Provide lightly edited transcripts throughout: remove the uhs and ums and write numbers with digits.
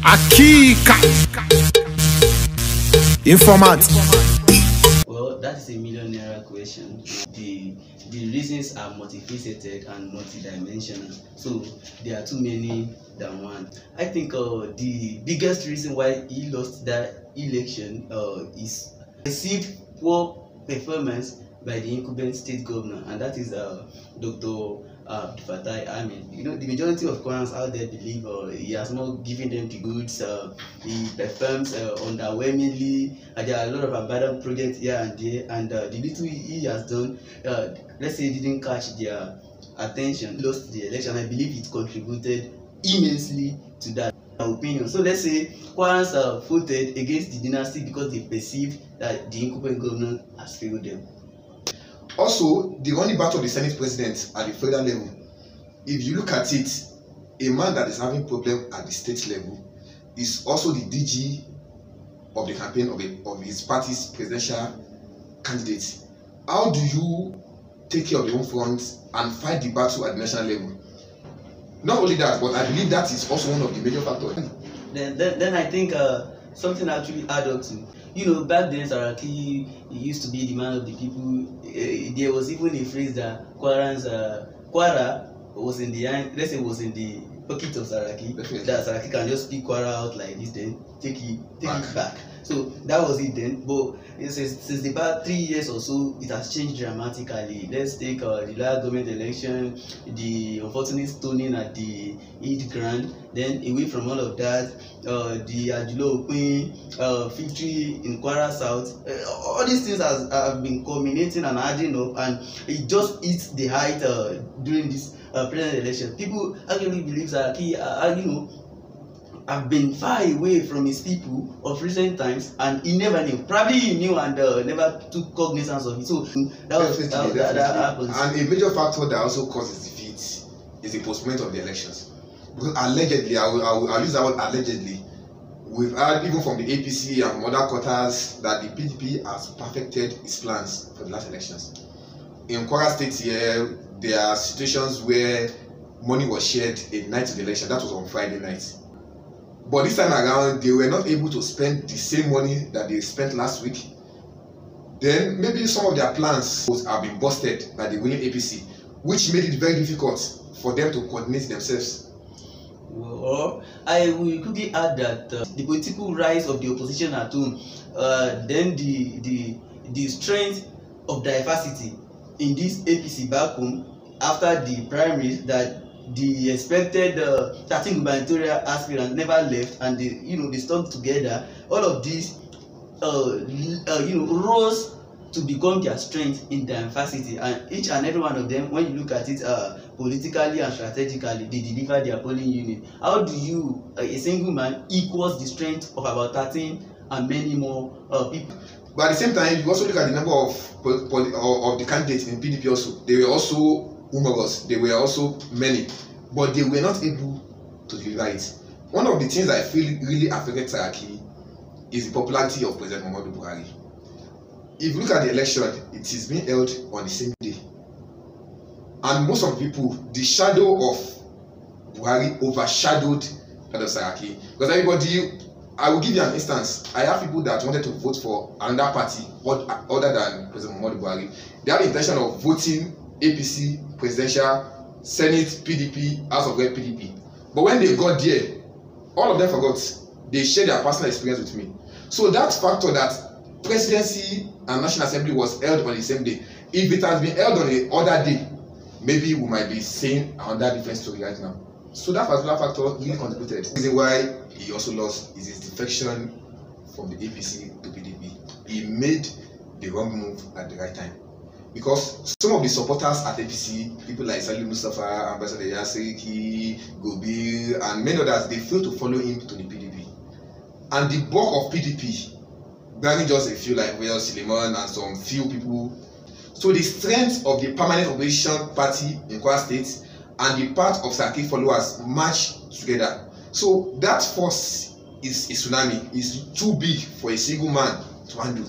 Akika Informant. Well, that is a million-naira question. The reasons are multifaceted and multidimensional, so there are too many than one. I think the biggest reason why he lost that election is perceived poor performance by the incumbent state governor, and that is Dr. You know, the majority of Kwarans out there believe he has not given them the goods. He performs underwhelmingly. There are a lot of abandoned projects here and there, and the little he has done, let's say, didn't catch their attention. He lost the election. I believe it contributed immensely to that opinion. So let's say Kwarans voted against the dynasty because they perceived that the incumbent governor has failed them. Also, the running battle of the Senate president at the federal level, if you look at it, a man that is having problem at the state level is also the DG of the campaign of his party's presidential candidate. How do you take care of your own front and fight the battle at the national level? Not only that, but I believe that is also one of the major factors. Then I think something actually add up to. You know, back then Saraki used to be the man of the people. There was even a phrase that Kwara was in the let's say was in the pocket of Saraki. Definitely. That Saraki can just pick Kwara out like this, then take it back. So that was it then. But since the past 3 years or so, it has changed dramatically. Let's take the last government election, the unfortunate stoning at the Eid Grand. Then away from all of that, the Ajulo Queen victory in Kwara South. All these things have been culminating and adding up, and it just hits the height during this presidential election. People actually believe that he, have been far away from his people of recent times, and he never knew. Probably he knew and never took cognizance of it. So that happens. And a major factor that also causes defeat is the postponement of the elections. Because allegedly, I'll use that word allegedly, we've heard even from the APC and from other quarters that the PDP has perfected its plans for the last elections. In Kwara State here, there are situations where money was shared a night of the election. That was on Friday night. But this time around, they were not able to spend the same money that they spent last week. Then maybe some of their plans have been busted by the winning APC, which made it very difficult for them to coordinate themselves. Well, I will quickly add that the political rise of the opposition at home, then the strength of diversity in this APC back home after the primaries, that the expected 13 gubernatorial aspirants never left, and they stuck together. All of this rose to become their strength in diversity, and each and every one of them, when you look at it politically and strategically, they deliver their polling unit. How do you, a single man, equals the strength of about 13 and many more people? But at the same time, you also look at the number of the candidates in PDP also. They were also numerous, they were also many, but they were not able to deliver it. One of the things I feel really affected Saraki is the popularity of President Muhammadu Buhari. If you look at the election, it is being held on the same day. And most of the people, the shadow of Buhari overshadowed that of Saraki. Because everybody, I will give you an instance. I have people that wanted to vote for another party other than President Muhammadu Buhari. They had the intention of voting APC, presidential, Senate, PDP, House of Rep, PDP. But when they got there, all of them forgot. They shared their personal experience with me. So that factor that presidency and National Assembly was held on the same day, if it has been held on the other day, maybe we might be saying another different story right now. So that particular factor really contributed. The reason why he also lost is his defection from the APC to PDP. He made the wrong move at the right time. Because some of the supporters at APC, people like Salim Mustafa, Ambassador Yasiriki, Gobi, and many others, they failed to follow him to the PDP. And the bulk of PDP, barring just a few like Well Suleiman and some few people. So the strength of the permanent opposition party in Kwara State and the part of Saraki followers match together. So that force is a tsunami, is too big for a single man to handle.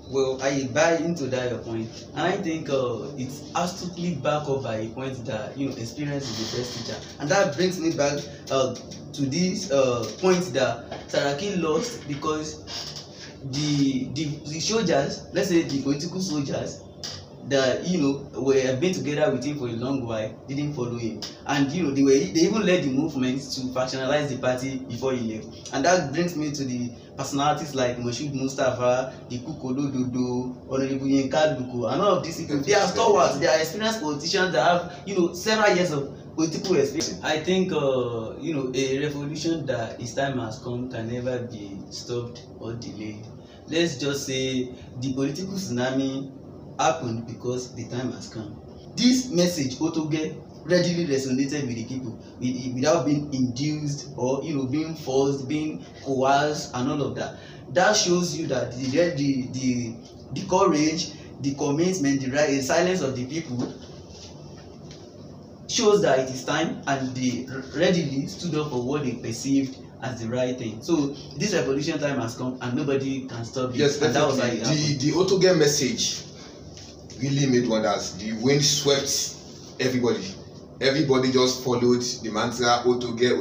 Well, I buy into that your point, and I think it's astutely backed up by a point that experience is the best teacher, and that brings me back to this point that Saraki lost because the soldiers, let's say the political soldiers that were been together with him for a long while, didn't follow him, and they even led the movement to factionalize the party before he left. And that brings me to the personalities like Moshood Mustafa, the Kukolo Dodo, Honorable Yinka Luko, and all of these people. They are stalwarts, they are experienced politicians that have several years of political experience. I think a revolution that its time has come can never be stopped or delayed. Let's just say the political tsunami happened because the time has come. This message Otoge readily resonated with the people without being induced or being forced, being coerced, and all of that. That shows you that the courage, the commitment, the silence of the people shows that it is time, and they readily stood up for what they perceived as the right thing. So this revolution time has come, and nobody can stop it. Yes, definitely. And that was The Otoge message really made wonders. The wind swept everybody. Everybody just followed the mantra Otoge.